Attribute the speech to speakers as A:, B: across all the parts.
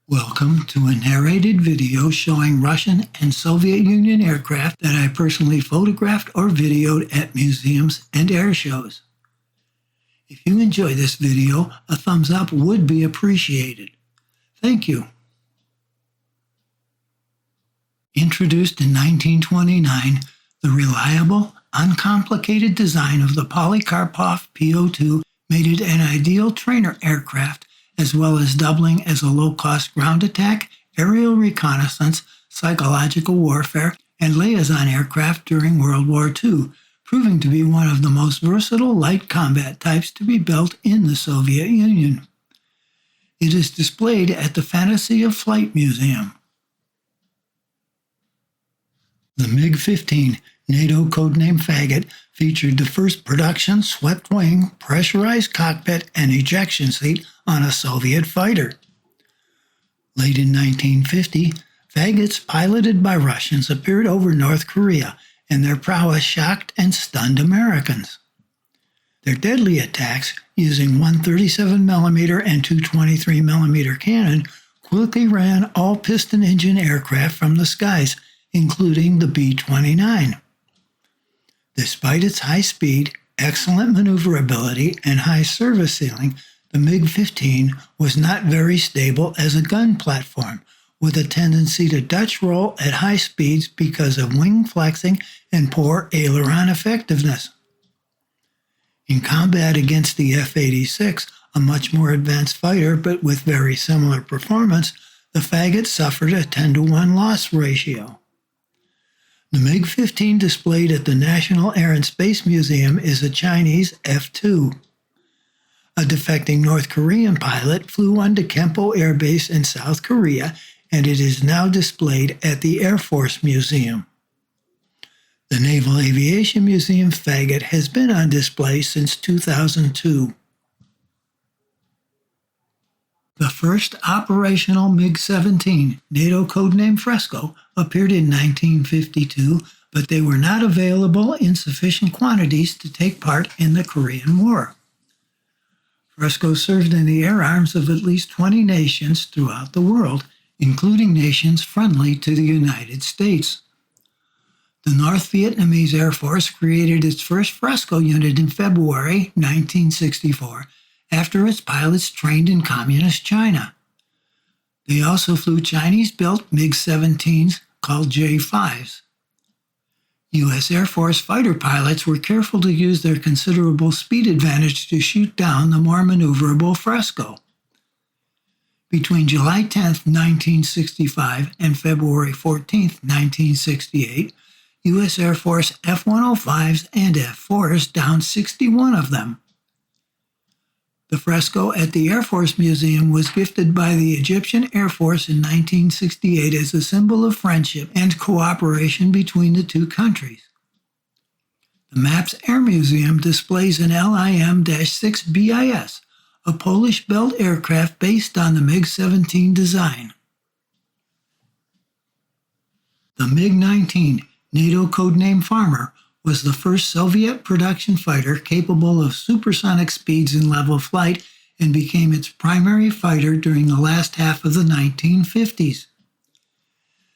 A: Welcome to a narrated video showing Russian and Soviet Union aircraft that I personally photographed or videoed at museums and air shows. If you enjoy this video, a thumbs up would be appreciated. Thank you. Introduced in 1929, the reliable, uncomplicated design of the Polycarpo Po2 made it an ideal trainer aircraft, as well as doubling as a low-cost ground attack, aerial reconnaissance, psychological warfare, and liaison aircraft during World War II, proving to be one of the most versatile light combat types to be built in the Soviet Union. It is displayed at the Fantasy of Flight Museum. The MiG-15, NATO codename Faggot, featured the first production swept-wing, pressurized cockpit, and ejection seat on a Soviet fighter. Late in 1950, Faggots piloted by Russians appeared over North Korea, and their prowess shocked and stunned Americans. Their deadly attacks, using 137mm and 223mm cannon, quickly ran all piston-engine aircraft from the skies, including the B-29. Despite its high speed, excellent maneuverability, and high service ceiling, the MiG-15 was not very stable as a gun platform, with a tendency to Dutch roll at high speeds because of wing flexing and poor aileron effectiveness. In combat against the F-86, a much more advanced fighter but with very similar performance, the Faggot suffered a 10-to-1 loss ratio. The MiG-15 displayed at the National Air and Space Museum is a Chinese F-2. A defecting North Korean pilot flew onto Kempo Air Base in South Korea, and it is now displayed at the Air Force Museum. The Naval Aviation Museum Faggot has been on display since 2002. The first operational MiG-17, NATO codename Fresco, appeared in 1952, but they were not available in sufficient quantities to take part in the Korean War. Fresco served in the air arms of at least 20 nations throughout the world, including nations friendly to the United States. The North Vietnamese Air Force created its first Fresco unit in February 1964, after its pilots trained in Communist China. They also flew Chinese-built MiG-17s called J-5s. U.S. Air Force fighter pilots were careful to use their considerable speed advantage to shoot down the more maneuverable Fresco. Between July 10, 1965 and February 14, 1968, U.S. Air Force F-105s and F-4s downed 61 of them. The Fresco at the Air Force Museum was gifted by the Egyptian Air Force in 1968 as a symbol of friendship and cooperation between the two countries. The MAPS Air Museum displays an LIM-6 BIS, a Polish-built aircraft based on the MiG-17 design. The MiG-19, NATO codename Farmer, was the first Soviet production fighter capable of supersonic speeds in level flight and became its primary fighter during the last half of the 1950s.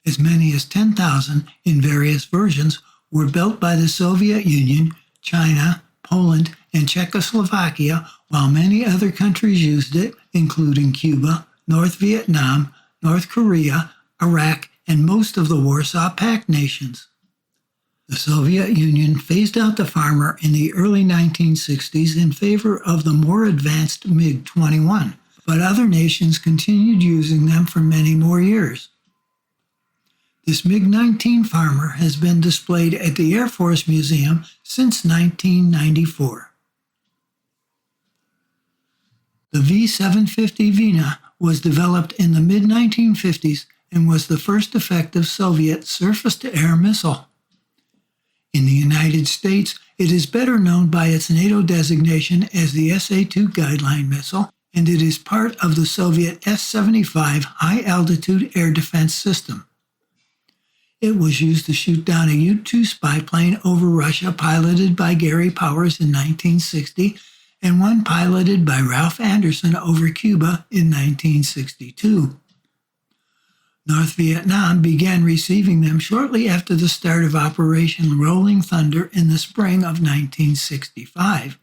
A: As many as 10,000 in various versions were built by the Soviet Union, China, Poland, and Czechoslovakia, while many other countries used it, including Cuba, North Vietnam, North Korea, Iraq, and most of the Warsaw Pact nations. The Soviet Union phased out the Farmer in the early 1960s in favor of the more advanced MiG-21, but other nations continued using them for many more years. This MiG-19 Farmer has been displayed at the Air Force Museum since 1994. The V-750 Vina was developed in the mid-1950s and was the first effective Soviet surface-to-air missile. In the United States, it is better known by its NATO designation as the SA-2 Guideline missile, and it is part of the Soviet S-75 high-altitude air defense system. It was used to shoot down a U-2 spy plane over Russia piloted by Gary Powers in 1960, and one piloted by Ralph Anderson over Cuba in 1962. North Vietnam began receiving them shortly after the start of Operation Rolling Thunder in the spring of 1965.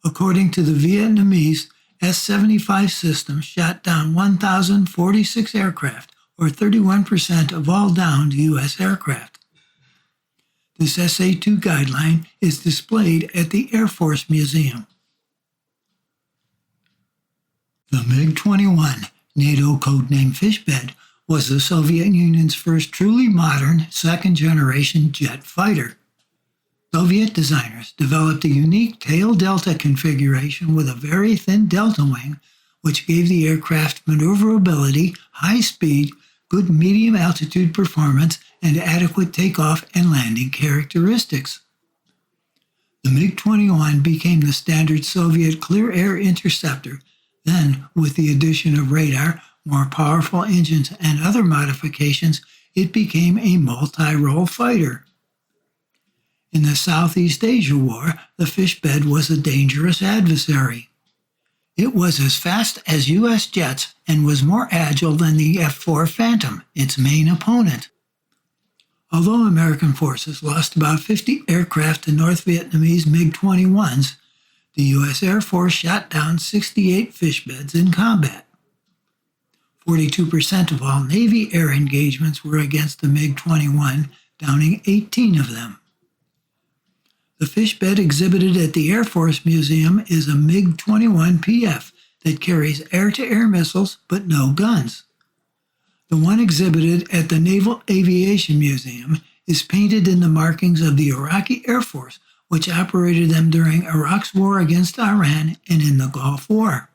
A: According to the Vietnamese, S-75 system shot down 1,046 aircraft, or 31% of all downed U.S. aircraft. This SA-2 guideline is displayed at the Air Force Museum. The MiG-21, NATO codename Fishbed, was the Soviet Union's first truly modern second-generation jet fighter. Soviet designers developed a unique tail delta configuration with a very thin delta wing, which gave the aircraft maneuverability, high speed, good medium altitude performance, and adequate takeoff and landing characteristics. The MiG-21 became the standard Soviet clear-air interceptor. Then, with the addition of radar, more powerful engines, and other modifications, it became a multi-role fighter. In the Southeast Asia War, the Fishbed was a dangerous adversary. It was as fast as U.S. jets and was more agile than the F-4 Phantom, its main opponent. Although American forces lost about 50 aircraft to North Vietnamese MiG-21s, the U.S. Air Force shot down 68 Fishbeds in combat. 42% of all Navy air engagements were against the MiG-21, downing 18 of them. The Fishbed exhibited at the Air Force Museum is a MiG-21 PF that carries air-to-air missiles but no guns. The one exhibited at the Naval Aviation Museum is painted in the markings of the Iraqi Air Force, which operated them during Iraq's war against Iran and in the Gulf War.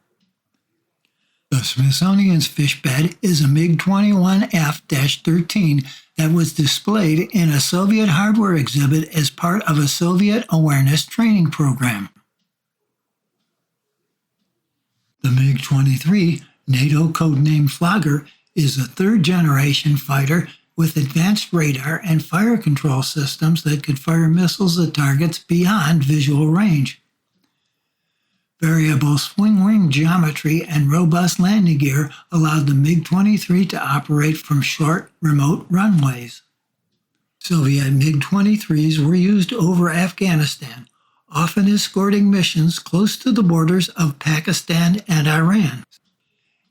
A: The Smithsonian's Fishbed is a MiG-21F-13 that was displayed in a Soviet hardware exhibit as part of a Soviet awareness training program. The MiG-23, NATO codename Flogger, is a third-generation fighter with advanced radar and fire control systems that could fire missiles at targets beyond visual range. Variable swing wing geometry and robust landing gear allowed the MiG-23 to operate from short, remote runways. Soviet MiG-23s were used over Afghanistan, often escorting missions close to the borders of Pakistan and Iran.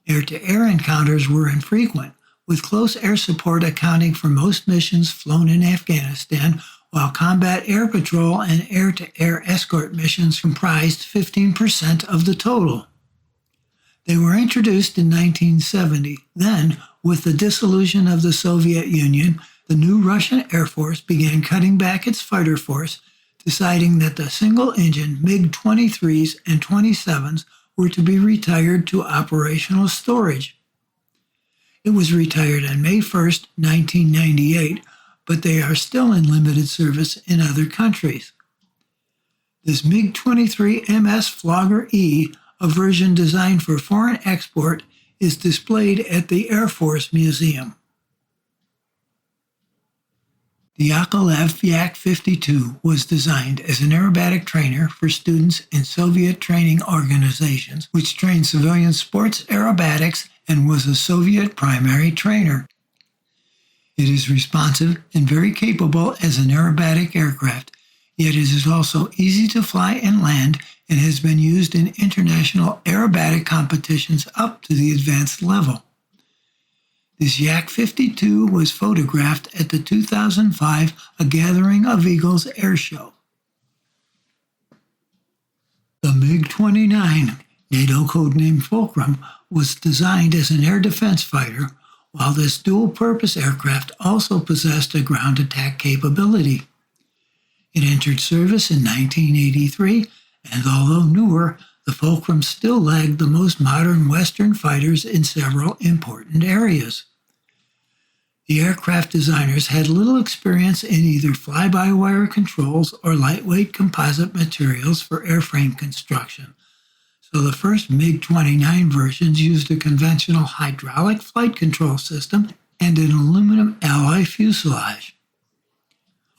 A: Air-to-air encounters were infrequent, with close air support accounting for most missions flown in Afghanistan, while combat air patrol and air-to-air escort missions comprised 15% of the total. They were introduced in 1970. Then, with the dissolution of the Soviet Union, the new Russian Air Force began cutting back its fighter force, deciding that the single-engine MiG-23s and 27s were to be retired to operational storage. It was retired on May 1, 1998, but they are still in limited service in other countries. This MiG-23 MS Flogger E, a version designed for foreign export, is displayed at the Air Force Museum. The Yakolev Yak-52 was designed as an aerobatic trainer for students in Soviet training organizations, which trained civilian sports aerobatics and was a Soviet primary trainer. It is responsive and very capable as an aerobatic aircraft, yet it is also easy to fly and land and has been used in international aerobatic competitions up to the advanced level. This Yak-52 was photographed at the 2005 A Gathering of Eagles air show. The MiG-29, NATO codename Fulcrum, was designed as an air defense fighter, while this dual-purpose aircraft also possessed a ground attack capability. It entered service in 1983, and although newer, the Fulcrum still lagged the most modern Western fighters in several important areas. The aircraft designers had little experience in either fly-by-wire controls or lightweight composite materials for airframe construction, so the first MiG-29 versions used a conventional hydraulic flight control system and an aluminum alloy fuselage.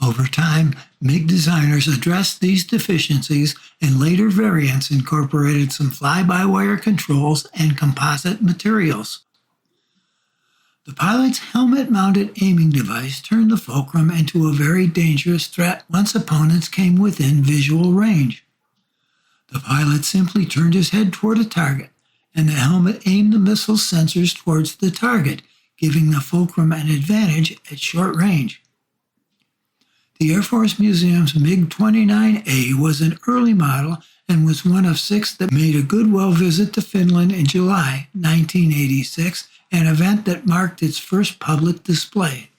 A: Over time, MiG designers addressed these deficiencies, and later variants incorporated some fly-by-wire controls and composite materials. The pilot's helmet-mounted aiming device turned the fulcrum into a very dangerous threat once opponents came within visual range. The pilot simply turned his head toward a target, and the helmet aimed the missile sensors towards the target, giving the fulcrum an advantage at short range. The Air Force Museum's MiG-29A was an early model and was one of 6 that made a goodwill visit to Finland in July 1986, an event that marked its first public display.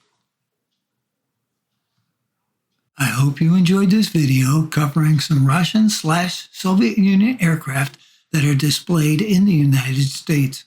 A: I hope you enjoyed this video covering some Russian/Soviet Union aircraft that are displayed in the United States.